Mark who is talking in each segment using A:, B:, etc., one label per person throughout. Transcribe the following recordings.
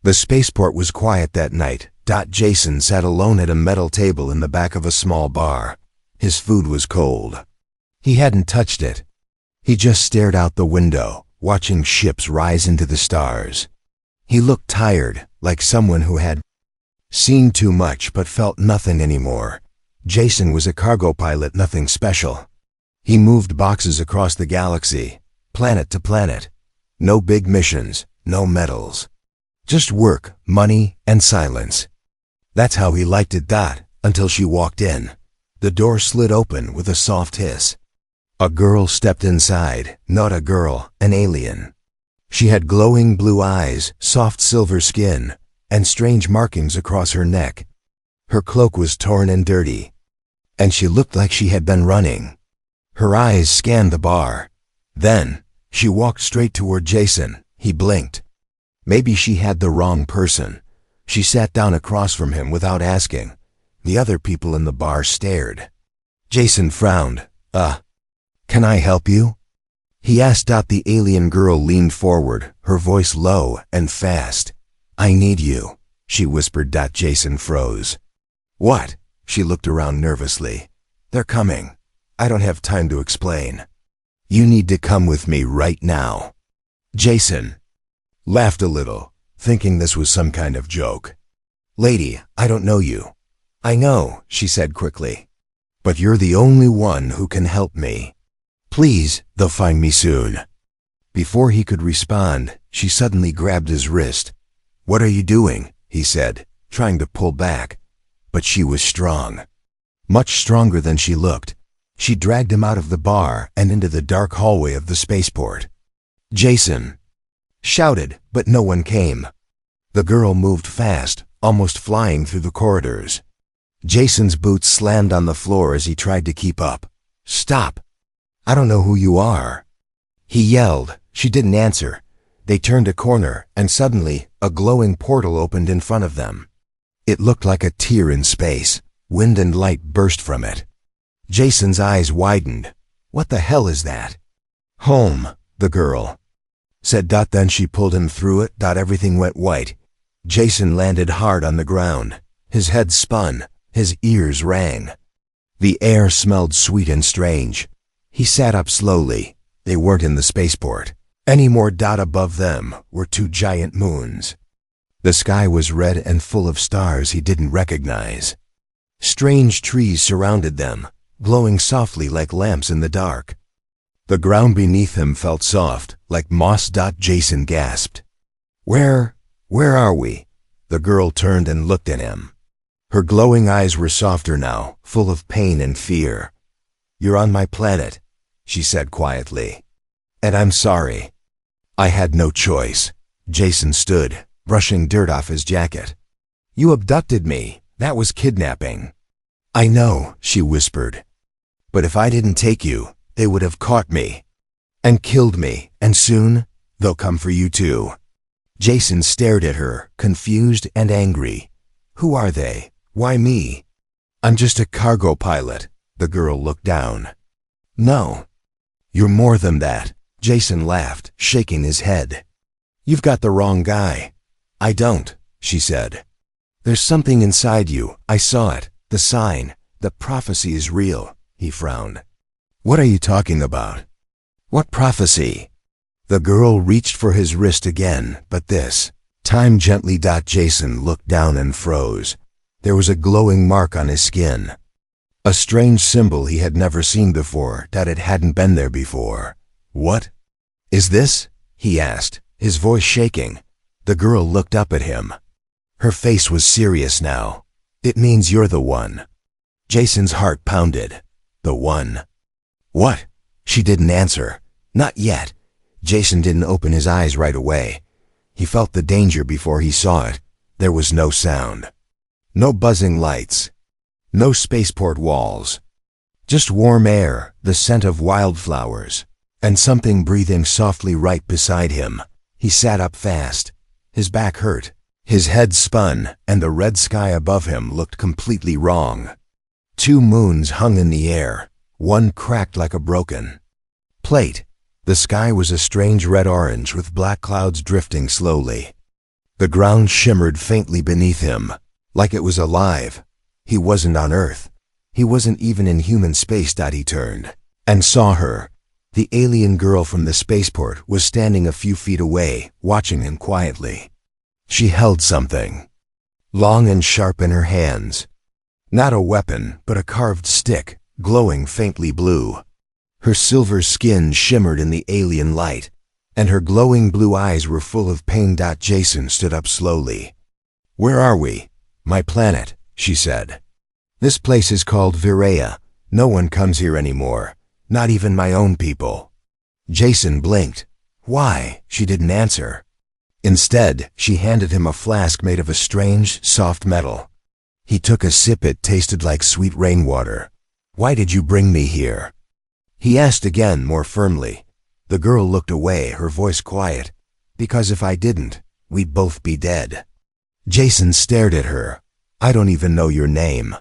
A: The spaceport was quiet that night. Jason sat alone at a metal table in the back of a small bar. His food was cold. He hadn't touched it. He just stared out the window, watching ships rise into the stars. He looked tired, like someone who had seen too much but felt nothing anymore. Jason was a cargo pilot, nothing special. He moved boxes across the galaxy, planet to planet. No big missions, no medals. Just work, money, and silence. That's how he liked it. Until she walked in. The door slid open with a soft hiss. A girl stepped inside. Not a girl, an alien. She had glowing blue eyes, soft silver skin, and strange markings across her neck. Her cloak was torn and dirty, and she looked like she had been running. Her eyes scanned the bar. Then, she walked straight toward Jason. He blinked. Maybe she had the wrong person. She sat down across from him without asking. The other people in the bar stared. Jason frowned. Can I help you?" he asked. The alien girl leaned forward, her voice low and fast. "I need you," she whispered. Jason froze. "What?" She looked around nervously. "They're coming. I don't have time to explain. You need to come with me right now." Jason laughed a little, thinking this was some kind of joke. "Lady, I don't know you." "I know," she said quickly. "But you're the only one who can help me. Please, they'll find me soon." Before he could respond, she suddenly grabbed his wrist. "What are you doing?" he said, trying to pull back. But she was strong. Much stronger than she looked. She dragged him out of the bar and into the dark hallway of the spaceport. "Jason!" shouted, but no one came. The girl moved fast, almost flying through the corridors. Jason's boots slammed on the floor as he tried to keep up. "Stop! I don't know who you are," he yelled. She didn't answer. They turned a corner, and suddenly, a glowing portal opened in front of them. It looked like a tear in space. Wind and light burst from it. Jason's eyes widened. "What the hell is that?" "Home," the girl said. Then she pulled him through it. Everything went white. Jason landed hard on the ground. His head spun. His ears rang. The air smelled sweet and strange. He sat up slowly. They weren't in the spaceport anymore. Above them were two giant moons. The sky was red and full of stars he didn't recognize. Strange trees surrounded them, glowing softly like lamps in the dark. The ground beneath him felt soft, like moss. Jason gasped. Where are we?" The girl turned and looked at him. Her glowing eyes were softer now, full of pain and fear. "You're on my planet," she said quietly. "And I'm sorry. I had no choice." Jason stood, brushing dirt off his jacket. "You abducted me. That was kidnapping." "I know," she whispered. "But if I didn't take you, they would have caught me and killed me, and soon they'll come for you too." Jason stared at her, confused and angry. "Who are they? Why me?" "I'm just a cargo pilot." The girl looked down. "No, you're more than that." Jason laughed, shaking his head. "You've got the wrong guy." "I don't," she said. "There's something inside you. I saw it. The sign. The prophecy is real." He frowned. "What are you talking about?" "What prophecy?" The girl reached for his wrist again, but this time gently. Jason looked down and froze. There was a glowing mark on his skin. A strange symbol he had never seen before. It hadn't been there before. "What is this?" he asked, his voice shaking. The girl looked up at him. Her face was serious now. "It means you're the one." Jason's heart pounded. "The one? What?" She didn't answer. Not yet. Jason didn't open his eyes right away. He felt the danger before he saw it. There was no sound. No buzzing lights. No spaceport walls. Just warm air, the scent of wildflowers, and something breathing softly right beside him. He sat up fast. His back hurt. His head spun, and the red sky above him looked completely wrong. Two moons hung in the air. One cracked like a broken plate. The sky was a strange red-orange with black clouds drifting slowly. The ground shimmered faintly beneath him, like it was alive. He wasn't on Earth. He wasn't even in human space. He turned and saw her. The alien girl from the spaceport was standing a few feet away, watching him quietly. She held something, long and sharp in her hands. Not a weapon, but a carved stick, glowing faintly blue. Her silver skin shimmered in the alien light, and her glowing blue eyes were full of pain. Jason stood up slowly. "Where are we?" "My planet," she said. "This place is called Virea. No one comes here anymore, not even my own people." Jason blinked. Why? She didn't answer. Instead, she handed him a flask made of a strange, soft metal. He took a sip. It tasted like sweet rainwater. "Why did you bring me here?" he asked again, more firmly. The girl looked away, her voice quiet. "Because if I didn't, we'd both be dead." Jason stared at her. "I don't even know your name."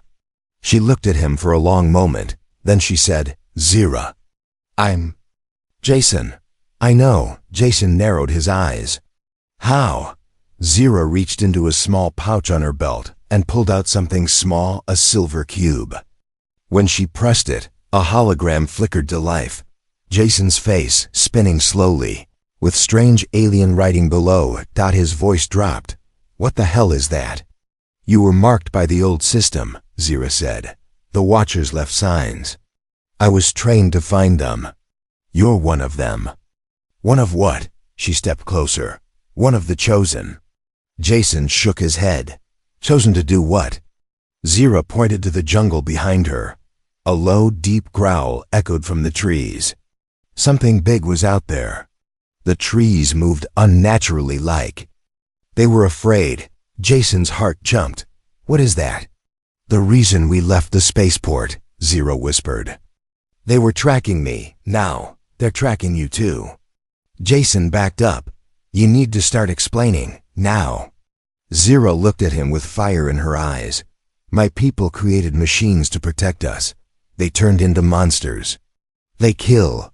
A: She looked at him for a long moment. Then she said, "Zira." "I'm Jason." "I know." Jason narrowed his eyes. "How?" Zira reached into a small pouch on her belt and pulled out something small, a silver cube. When she pressed it, a hologram flickered to life. Jason's face, spinning slowly, with strange alien writing below. His voice dropped. "What the hell is that?" "You were marked by the old system," Zira said. "The Watchers left signs. I was trained to find them. You're one of them." "One of what?" She stepped closer. "One of the Chosen." Jason shook his head. "Chosen to do what?" Zira pointed to the jungle behind her. A low, deep growl echoed from the trees. Something big was out there. The trees moved unnaturally like. They were afraid. Jason's heart jumped. "What is that?" "The reason we left the spaceport," Zira whispered. "They were tracking me. Now, they're tracking you too." Jason backed up. "You need to start explaining, now." Zira looked at him with fire in her eyes. "My people created machines to protect us. They turned into monsters. They kill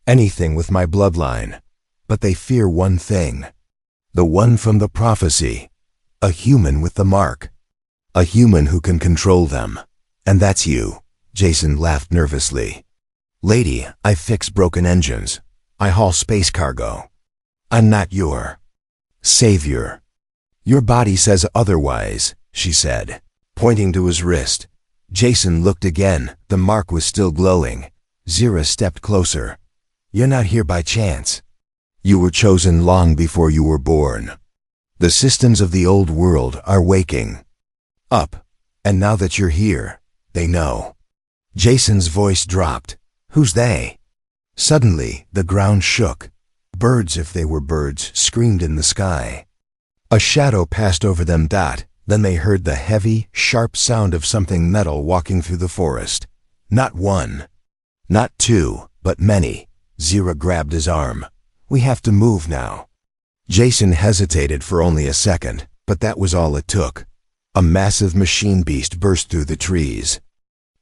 A: anything with my bloodline. But they fear one thing. The one from the prophecy. A human with the mark. A human who can control them. And that's you." Jason laughed nervously. "Lady, I fix broken engines. I haul space cargo. I'm not your savior." "Your body says otherwise," she said, pointing to his wrist. Jason looked again. The mark was still glowing. Zira stepped closer. "You're not here by chance. You were chosen long before you were born. The systems of the old world are waking up, and now that you're here, they know." Jason's voice dropped. "Who's they?" Suddenly, the ground shook. Birds, if they were birds, screamed in the sky. A shadow passed over them. Then they heard the heavy, sharp sound of something metal walking through the forest. Not one, not two, but many. Zira grabbed his arm. "We have to move now." Jason hesitated for only a second, but that was all it took. A massive machine beast burst through the trees.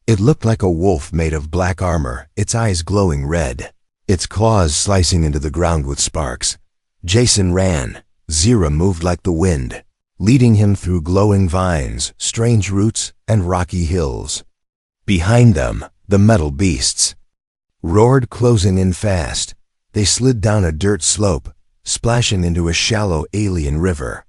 A: It looked like a wolf made of black armor, its eyes glowing red, its claws slicing into the ground with sparks. Jason ran. Zira moved like the wind, leading him through glowing vines, strange roots, and rocky hills. Behind them, the metal beasts roared, closing in fast. They slid down a dirt slope, splashing into a shallow alien river.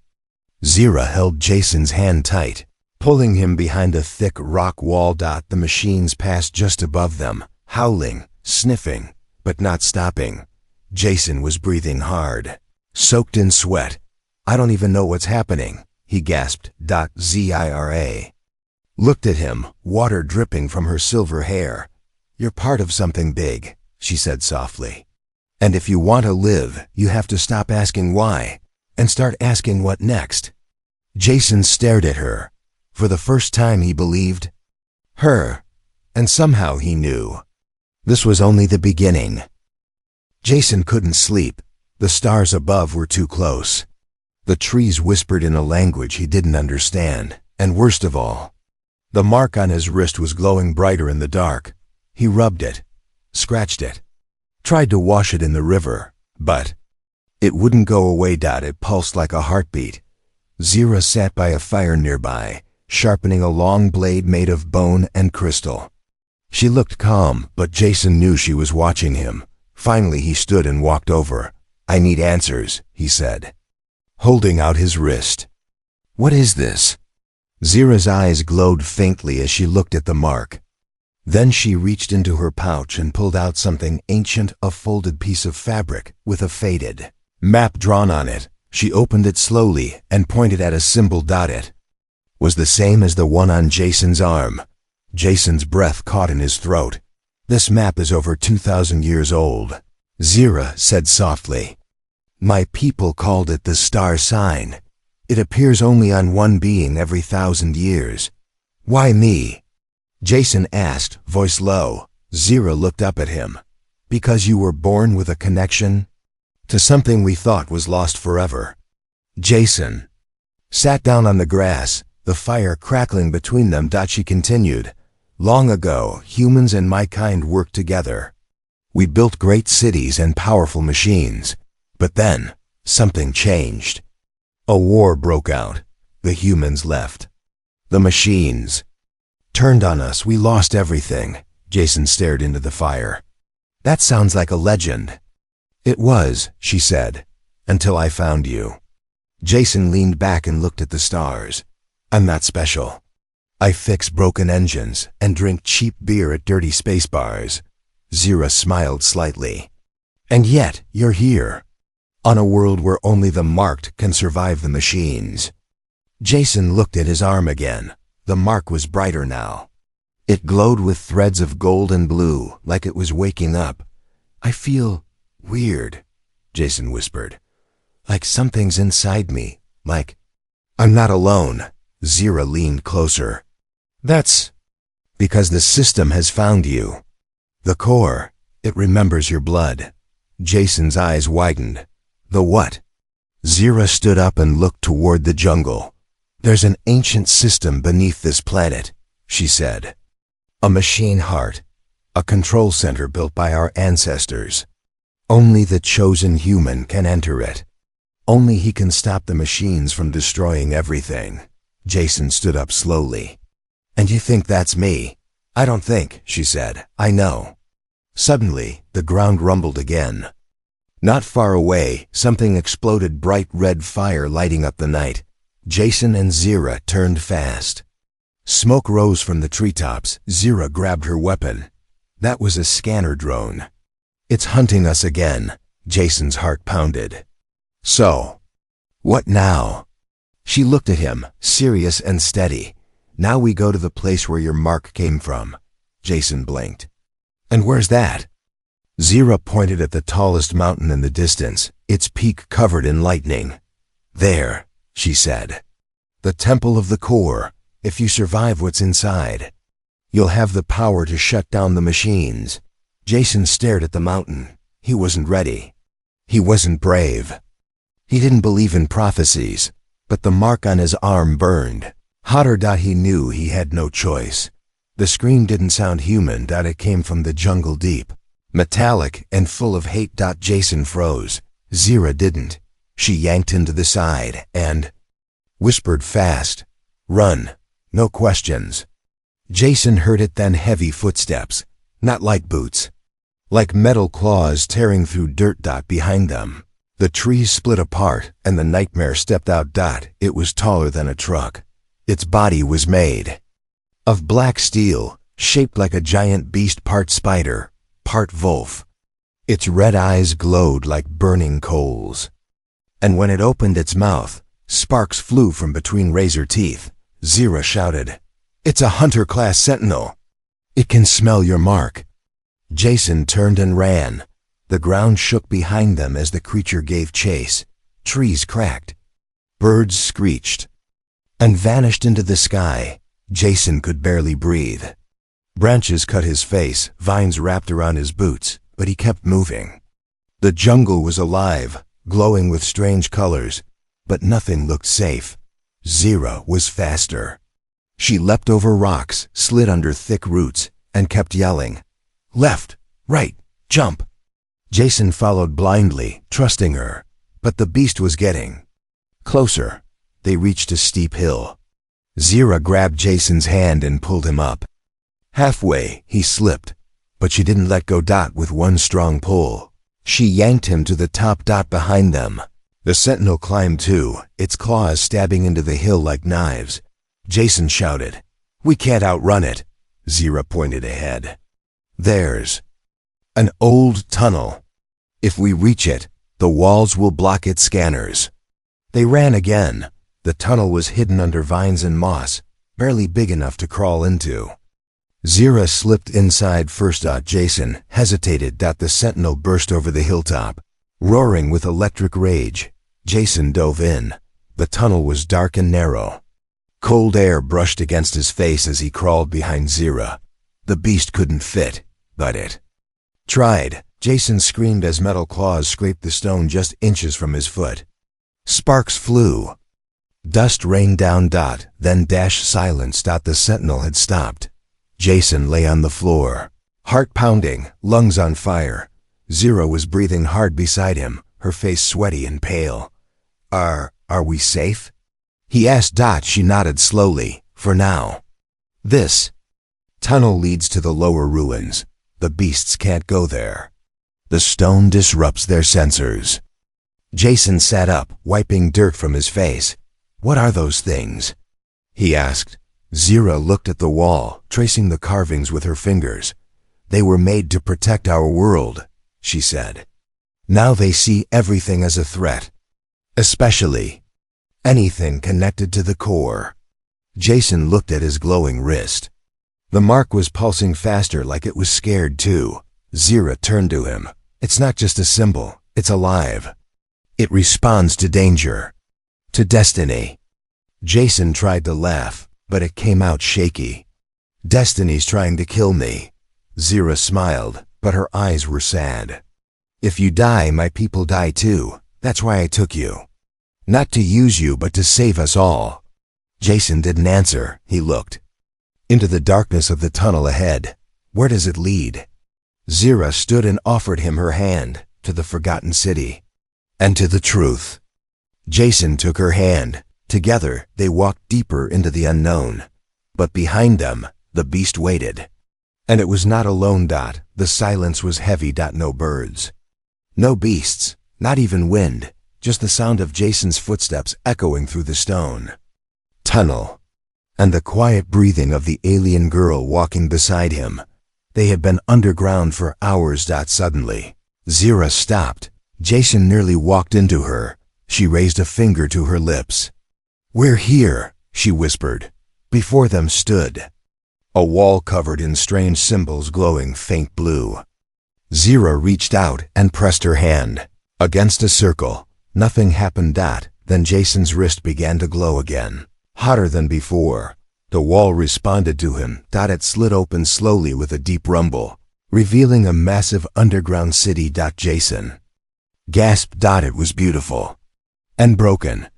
A: Zira held Jason's hand tight, pulling him behind a thick rock wall. The machines passed just above them, howling, sniffing, but not stopping. Jason was breathing hard, soaked in sweat. "I don't even know what's happening," he gasped. Zira looked at him, water dripping from her silver hair. "You're part of something big," she said softly. "And if you want to live, you have to stop asking why, and start asking what next." Jason stared at her. For the first time he believed her, and somehow he knew this was only the beginning. Jason couldn't sleep. The stars above were too close. The trees whispered in a language he didn't understand, and worst of all, the mark on his wrist was glowing brighter in the dark. He rubbed it, scratched it, tried to wash it in the river, but It wouldn't go away. It pulsed like a heartbeat. Zira sat by a fire nearby, sharpening a long blade made of bone and crystal. She looked calm, but Jason knew she was watching him. Finally, he stood and walked over. "I need answers," he said, holding out his wrist. "What is this?" Zira's eyes glowed faintly as she looked at the mark. Then she reached into her pouch and pulled out something ancient, a folded piece of fabric with a faded map drawn on it. She opened it slowly and pointed at a symbol. It was the same as the one on Jason's arm. Jason's breath caught in his throat. "This map is over 2,000 years old," Zira said softly. "My people called it the star sign. It appears only on one being every 1,000 years. Why me?" Jason asked, voice low. Zira looked up at him. "Because you were born with a connection to something we thought was lost forever." Jason sat down on the grass, the fire crackling between them. She continued, "Long ago, humans and my kind worked together. We built great cities and powerful machines. But then, something changed. A war broke out. The humans left. The machines turned on us. We lost everything." Jason stared into the fire. "That sounds like a legend." "It was," she said, "until I found you." Jason leaned back and looked at the stars. "I'm not special. I fix broken engines and drink cheap beer at dirty space bars." Zira smiled slightly. "And yet, you're here, on a world where only the marked can survive the machines." Jason looked at his arm again. The mark was brighter now. It glowed with threads of gold and blue, like it was waking up. "I feel weird," Jason whispered. "Like something's inside me, like I'm not alone." Zira leaned closer. "That's because the system has found you. The core, it remembers your blood." Jason's eyes widened. "The what?" Zira stood up and looked toward the jungle. "There's an ancient system beneath this planet," she said. "A machine heart, a control center built by our ancestors. Only the chosen human can enter it. Only he can stop the machines from destroying everything." Jason stood up slowly. "And you think that's me?" "I don't think," she said. "I know." Suddenly, the ground rumbled again. Not far away, something exploded, bright red fire lighting up the night. Jason and Zira turned fast. Smoke rose from the treetops. Zira grabbed her weapon. That was a scanner drone. "It's hunting us again." Jason's heart pounded. "So, what now?" She looked at him, serious and steady. "Now we go to the place where your mark came from." Jason blinked. "And where's that?" Zira pointed at the tallest mountain in the distance, its peak covered in lightning. "There," she said. "The temple of the core. If you survive what's inside, you'll have the power to shut down the machines." Jason stared at the mountain. He wasn't ready. He wasn't brave. He didn't believe in prophecies, but the mark on his arm burned hotter. He knew he had no choice. The scream didn't sound human. It came from the jungle deep, metallic and full of hate. Jason froze. Zira didn't. She yanked him to the side and whispered fast, "Run, no questions." Jason heard it then, heavy footsteps, not like boots, like metal claws tearing through dirt. Behind them, the trees split apart and the nightmare stepped out. It was taller than a truck. Its body was made of black steel, shaped like a giant beast, part spider, part wolf. Its red eyes glowed like burning coals. And when it opened its mouth, sparks flew from between razor teeth. Zira shouted, "It's a hunter-class sentinel. It can smell your mark." Jason turned and ran. The ground shook behind them as the creature gave chase. Trees cracked. Birds screeched and vanished into the sky. Jason could barely breathe. Branches cut his face, vines wrapped around his boots, but he kept moving. The jungle was alive, glowing with strange colors, but nothing looked safe. Zira was faster. She leapt over rocks, slid under thick roots, and kept yelling, "Left, right, jump." Jason followed blindly, trusting her. but the beast was getting closer. They reached a steep hill. Zira grabbed Jason's hand and pulled him up. Halfway, he slipped, but she didn't let go. With one strong pull, she yanked him to the top. Behind them, the sentinel climbed too, its claws stabbing into the hill like knives. Jason shouted, "We can't outrun it." Zira pointed ahead. "There's an old tunnel. If we reach it, the walls will block its scanners." They ran again. The tunnel was hidden under vines and moss, barely big enough to crawl into. Zira slipped inside first. Jason hesitated. The sentinel burst over the hilltop, roaring with electric rage. Jason dove in. The tunnel was dark and narrow. Cold air brushed against his face as he crawled behind Zira. The beast couldn't fit, but it tried. Jason screamed as metal claws scraped the stone just inches from his foot. Sparks flew. Dust rained down. Then silence. The sentinel had stopped. Jason lay on the floor, heart pounding, lungs on fire. Zira was breathing hard beside him, her face sweaty and pale. Are we safe?" he asked. She nodded slowly. "For now. This tunnel leads to the lower ruins. The beasts can't go there. The stone disrupts their sensors." Jason sat up, wiping dirt from his face. "What are those things?" he asked. Zira looked at the wall, tracing the carvings with her fingers. "They were made to protect our world," she said. "Now they see everything as a threat, especially anything connected to the core." Jason looked at his glowing wrist. The mark was pulsing faster, like it was scared too. Zira turned to him. "It's not just a symbol, it's alive. It responds to danger, to destiny." Jason tried to laugh, but it came out shaky. "Destiny's trying to kill me." Zira smiled, but her eyes were sad. "If you die, my people die too. That's why I took you. Not to use you, but to save us all." Jason didn't answer. He looked into the darkness of the tunnel ahead. "Where does it lead?" Zira stood and offered him her hand. "To the forgotten city, and to the truth." Jason took her hand. Together, they walked deeper into the unknown. But behind them, the beast waited. And it was not alone. The silence was heavy. No birds, no beasts, not even wind, just the sound of Jason's footsteps echoing through the stone tunnel, and the quiet breathing of the alien girl walking beside him. They had been underground for hours. Suddenly, Zira stopped. Jason nearly walked into her. She raised a finger to her lips. "We're here," she whispered. Before them stood a wall covered in strange symbols glowing faint blue. Zira reached out and pressed her hand against a circle. Nothing happened. Then Jason's wrist began to glow again, hotter than before. The wall responded to him. It slid open slowly with a deep rumble, revealing a massive underground city. Jason gasped. It was beautiful and broken.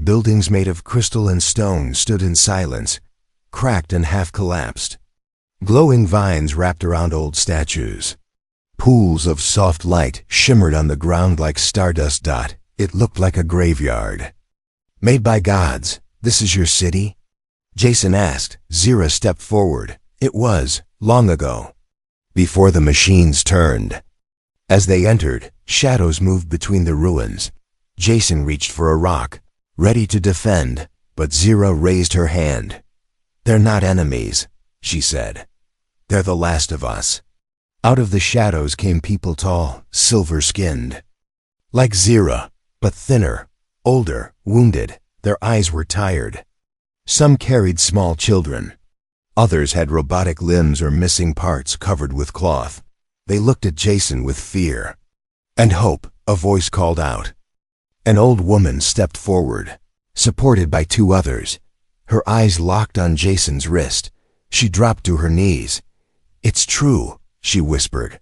A: Buildings made of crystal and stone stood in silence, cracked and half-collapsed. Glowing vines wrapped around old statues. Pools of soft light shimmered on the ground like stardust. It looked like a graveyard. "Made by gods, this is your city?" Jason asked. Zira stepped forward. "It was, long ago, before the machines turned." As they entered, shadows moved between the ruins. Jason reached for a rock, ready to defend, but Zira raised her hand. "They're not enemies," she said. "They're the last of us." Out of the shadows came people tall, silver-skinned, like Zira, but thinner, older, wounded. Their eyes were tired. Some carried small children. Others had robotic limbs or missing parts covered with cloth. They looked at Jason with fear and hope. A voice called out. An old woman stepped forward, supported by two others. Her eyes locked on Jason's wrist. She dropped to her knees. "It's true," she whispered.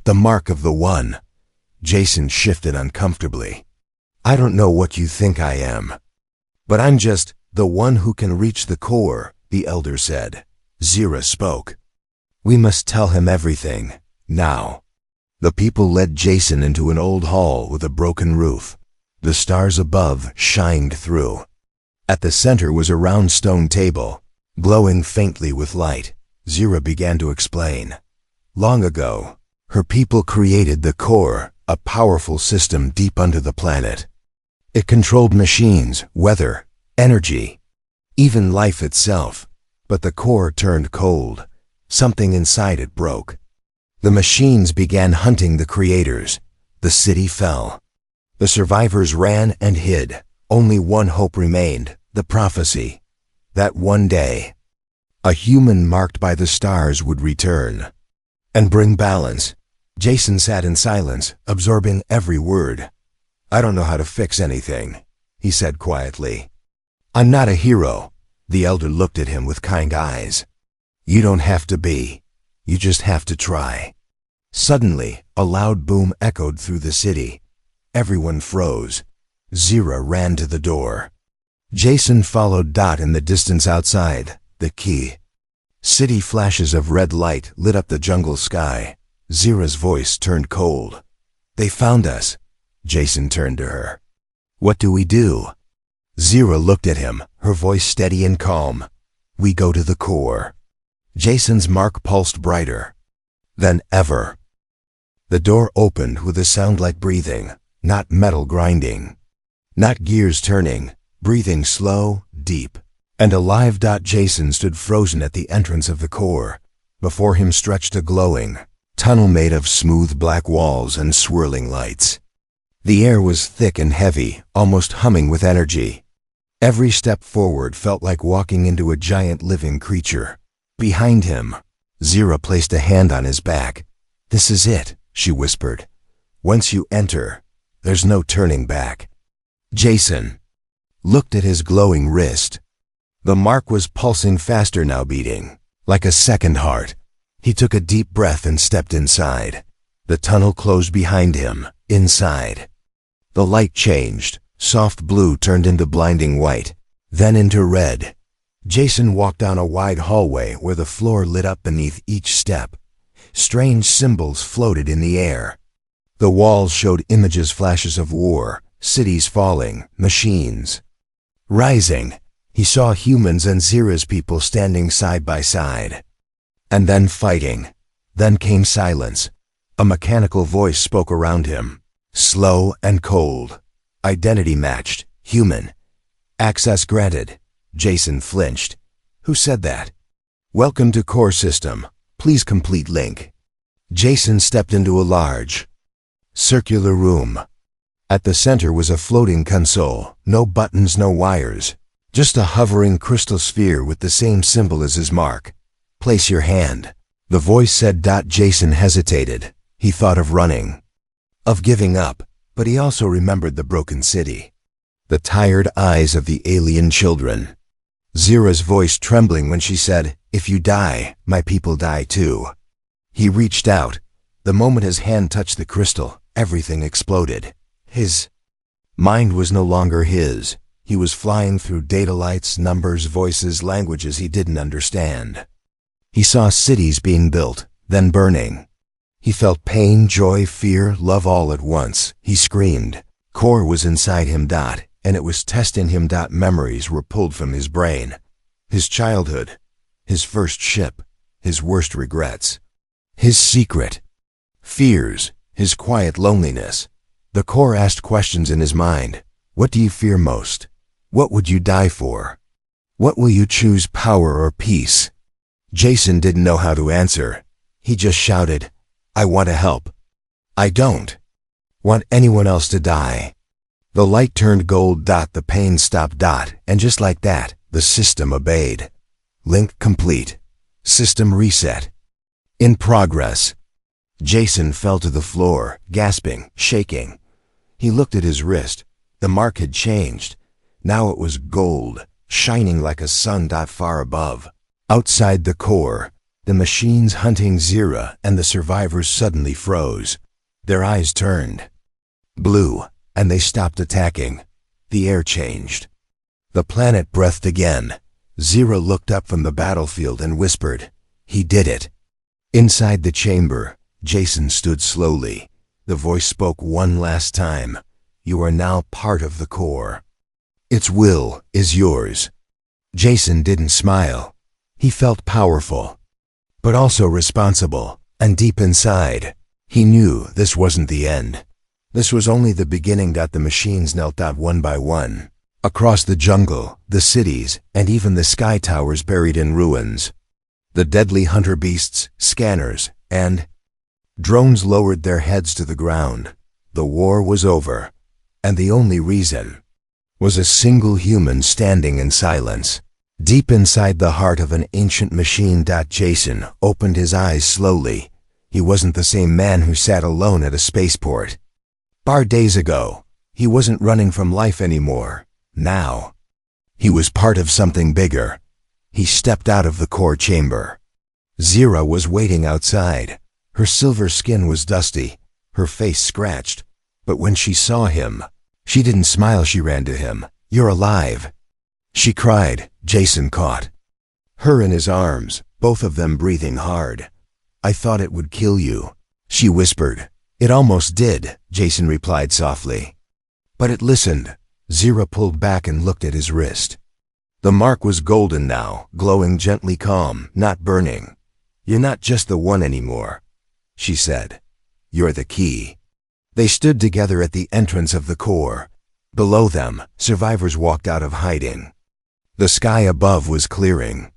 A: "The mark of the One." Jason shifted uncomfortably. "I don't know what you think I am, but I'm just the one who can reach the core," the elder said. Zira spoke. "We must tell him everything, now." The people led Jason into an old hall with a broken roof. The stars above shined through. At the center was a round stone table, glowing faintly with light. Zira began to explain. Long ago, her people created the core, a powerful system deep under the planet. It controlled machines, weather, energy, even life itself. But the core turned cold. Something inside it broke. The machines began hunting the creators. The city fell. The survivors ran and hid. Only one hope remained, the prophecy. That one day, a human marked by the stars would return and bring balance. Jason sat in silence, absorbing every word. I don't know how to fix anything, he said quietly. I'm not a hero. The elder looked at him with kind eyes. You don't have to be. You just have to try. Suddenly, a loud boom echoed through the city. Everyone froze. Zira ran to the door. Jason followed Dot in the distance outside. The key. City flashes of red light lit up the jungle sky. Zira's voice turned cold. They found us. Jason turned to her. What do we do? Zira looked at him, her voice steady and calm. We go to the core. Jason's mark pulsed brighter than ever. The door opened with a sound like breathing, not metal grinding, not gears turning, breathing slow, deep, and alive. Jason stood frozen at the entrance of the core. Before him stretched a glowing tunnel made of smooth black walls and swirling lights. The air was thick and heavy, almost humming with energy. Every step forward felt like walking into a giant living creature. Behind him, Zira placed a hand on his back. This is it, she whispered. Once you enter, there's no turning back. Jason looked at his glowing wrist. The mark was pulsing faster now, beating like a second heart. He took a deep breath and stepped inside. The tunnel closed behind him. Inside, the light changed. Soft blue turned into blinding white, then into red. Jason walked down a wide hallway where the floor lit up beneath each step. Strange symbols floated in the air. The walls showed images, flashes of war, cities falling, machines rising. He saw humans and Zira's people standing side by side. And then fighting. Then came silence. A mechanical voice spoke around him, slow and cold. Identity matched, human. Access granted. Jason flinched. Who said that? Welcome to core system. Please complete link. Jason stepped into a large, circular room. At the center was a floating console. No buttons, no wires. Just a hovering crystal sphere with the same symbol as his mark. Place your hand. The voice said. Jason hesitated. He thought of running, of giving up, but he also remembered the broken city, the tired eyes of the alien children. Zira's voice trembling when she said, if you die, my people die too. He reached out. The moment his hand touched the crystal, everything exploded. His mind was no longer his. He was flying through data lights, numbers, voices, languages he didn't understand. He saw cities being built, then burning. He felt pain, joy, fear, love all at once. He screamed. Core was inside him. And it was testing him. Memories were pulled from his brain. His childhood, his first ship, his worst regrets, his secret fears, his quiet loneliness. The core asked questions in his mind. What do you fear most? What would you die for? What will you choose, power or peace? Jason didn't know how to answer. He just shouted, I want to help. I don't want anyone else to die. The light turned gold. The pain stopped. And just like that, the system obeyed. Link complete. System reset. In progress. Jason fell to the floor, gasping, shaking. He looked at his wrist. The mark had changed. Now it was gold, shining like a sun. Far above. Outside the core, the machines hunting Zira and the survivors suddenly froze. Their eyes turned blue, and they stopped attacking. The air changed. The planet breathed again. Zira looked up from the battlefield and whispered, he did it. Inside the chamber, Jason stood slowly. The voice spoke one last time. You are now part of the core. Its will is yours. Jason didn't smile. He felt powerful, but also responsible, and deep inside, he knew this wasn't the end. This was only the beginning. The machines knelt out one by one. Across the jungle, the cities, and even the sky towers buried in ruins. The deadly hunter beasts, scanners, and drones lowered their heads to the ground. The war was over, and the only reason was a single human standing in silence. Deep inside the heart of an ancient machine. Jason opened his eyes slowly. He wasn't the same man who sat alone at a spaceport. Days ago, he wasn't running from life anymore. Now, he was part of something bigger. He stepped out of the core chamber. Zira was waiting outside. Her silver skin was dusty, her face scratched. But when she saw him, she didn't smile. She ran to him. "You're alive," she cried. Jason caught her in his arms, both of them breathing hard. "I thought it would kill you," she whispered. "It almost did," Jason replied softly. "But it listened." Zira pulled back and looked at his wrist. The mark was golden now, glowing gently, calm, not burning. "You're not just the one anymore," she said. "You're the key." They stood together at the entrance of the core. Below them, survivors walked out of hiding. The sky above was clearing.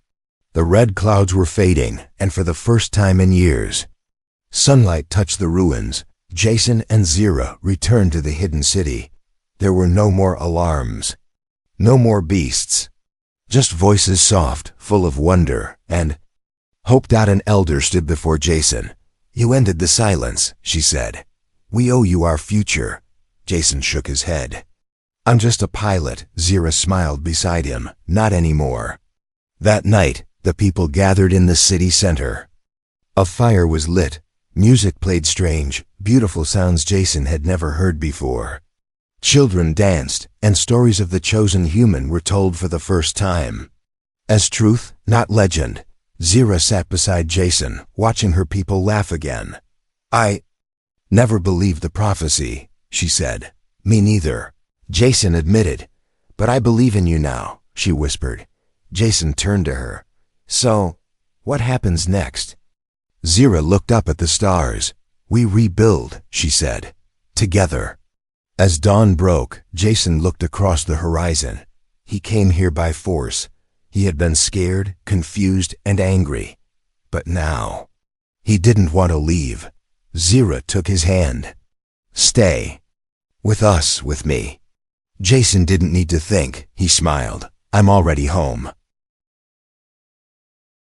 A: The red clouds were fading, and for the first time in years, sunlight touched the ruins. Jason and Zira returned to the hidden city. There were no more alarms, no more beasts, just voices soft, full of wonder and hope. An elder stood before Jason. "You ended the silence," she said. "We owe you our future." Jason shook his head. "I'm just a pilot," Zira smiled beside him. "Not anymore." That night, the people gathered in the city center. A fire was lit. Music played, strange, beautiful sounds Jason had never heard before. Children danced, and stories of the chosen human were told for the first time. As truth, not legend. Zira sat beside Jason, watching her people laugh again. "I never believed the prophecy," she said. "Me neither," Jason admitted. "But I believe in you now," she whispered. Jason turned to her. "So, what happens next?" Zira looked up at the stars. "We rebuild," she said. "Together." As dawn broke, Jason looked across the horizon. He came here by force. He had been scared, confused, and angry. But now, he didn't want to leave. Zira took his hand. "Stay. With us, with me." Jason didn't need to think. He smiled. "I'm already home."